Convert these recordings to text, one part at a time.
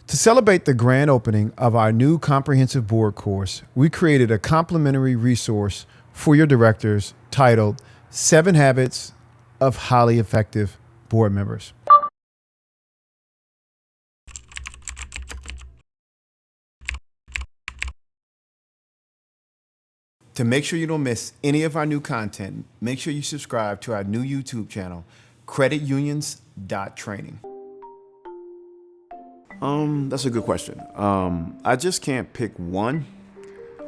To celebrate the grand opening of our new comprehensive board course, we created a complimentary resource for your directors titled 7 Habits of Highly Effective Board Members. To make sure you don't miss any of our new content, make sure you subscribe to our new YouTube channel, CreditUnion.Training. That's a good question. I just can't pick one.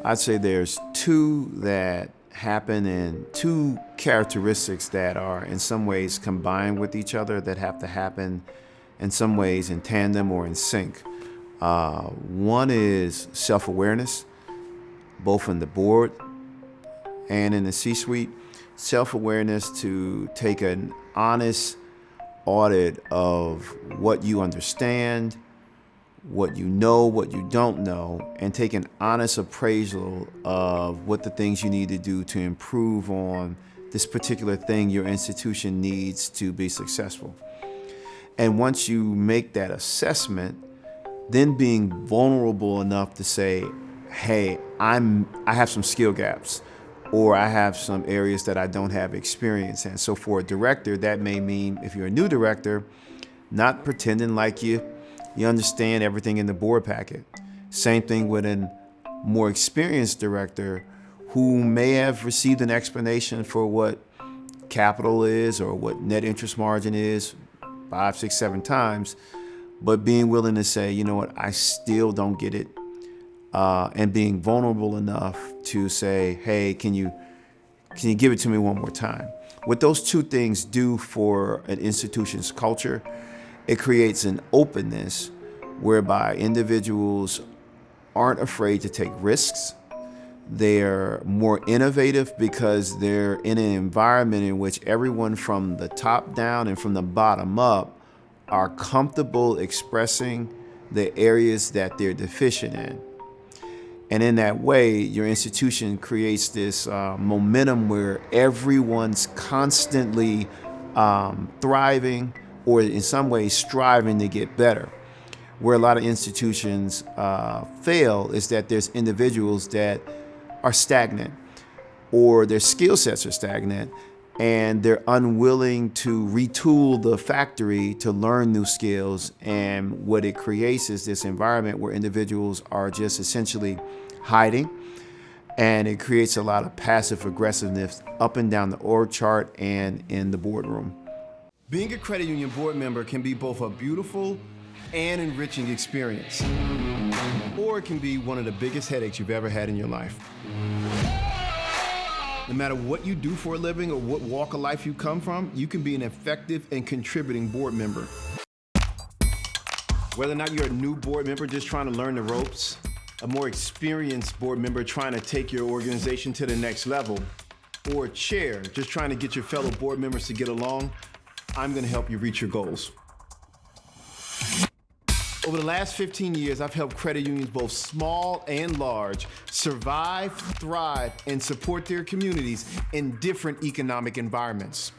I'd say there's two that happen and two characteristics that are in some ways combined with each other that have to happen in some ways in tandem or in sync. One is self-awareness, both in the board and in the C-suite. Self-awareness to take an honest audit of what you understand, what you know, what you don't know, and take an honest appraisal of what the things you need to do to improve on this particular thing your institution needs to be successful. And once you make that assessment, then being vulnerable enough to say, hey, I have some skill gaps, or I have some areas that I don't have experience in. So for a director, that may mean, if you're a new director, not pretending like you understand everything in the board packet. Same thing with a more experienced director who may have received an explanation for what capital is or what net interest margin is 5, 6, 7 times, but being willing to say, you know what, I still don't get it. And being vulnerable enough to say, hey, can you give it to me one more time? What those two things do for an institution's culture, it creates an openness whereby individuals aren't afraid to take risks. They're more innovative because they're in an environment in which everyone from the top down and from the bottom up are comfortable expressing the areas that they're deficient in. And in that way, your institution creates this momentum where everyone's constantly thriving or in some ways striving to get better. Where a lot of institutions fail is that there's individuals that are stagnant or their skill sets are stagnant and they're unwilling to retool the factory to learn new skills. And what it creates is this environment where individuals are just essentially hiding, and it creates a lot of passive aggressiveness up and down the org chart and in the boardroom. Being a credit union board member can be both a beautiful and enriching experience, or it can be one of the biggest headaches you've ever had in your life. No matter what you do for a living or what walk of life you come from, you can be an effective and contributing board member. Whether or not you're a new board member just trying to learn the ropes, a more experienced board member trying to take your organization to the next level, or a chair just trying to get your fellow board members to get along, I'm going to help you reach your goals. Over the last 15 years, I've helped credit unions, both small and large, survive, thrive, and support their communities in different economic environments.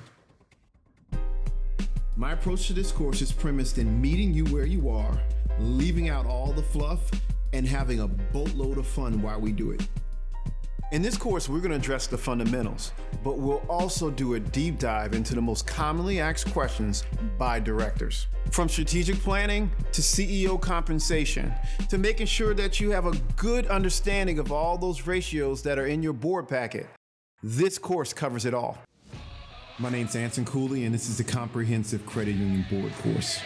My approach to this course is premised in meeting you where you are, leaving out all the fluff, and having a boatload of fun while we do it. In this course, we're going to address the fundamentals, but we'll also do a deep dive into the most commonly asked questions by directors. From strategic planning to CEO compensation, to making sure that you have a good understanding of all those ratios that are in your board packet. This course covers it all. My name's Anson Cooley, and this is the Comprehensive Credit Union Board Course.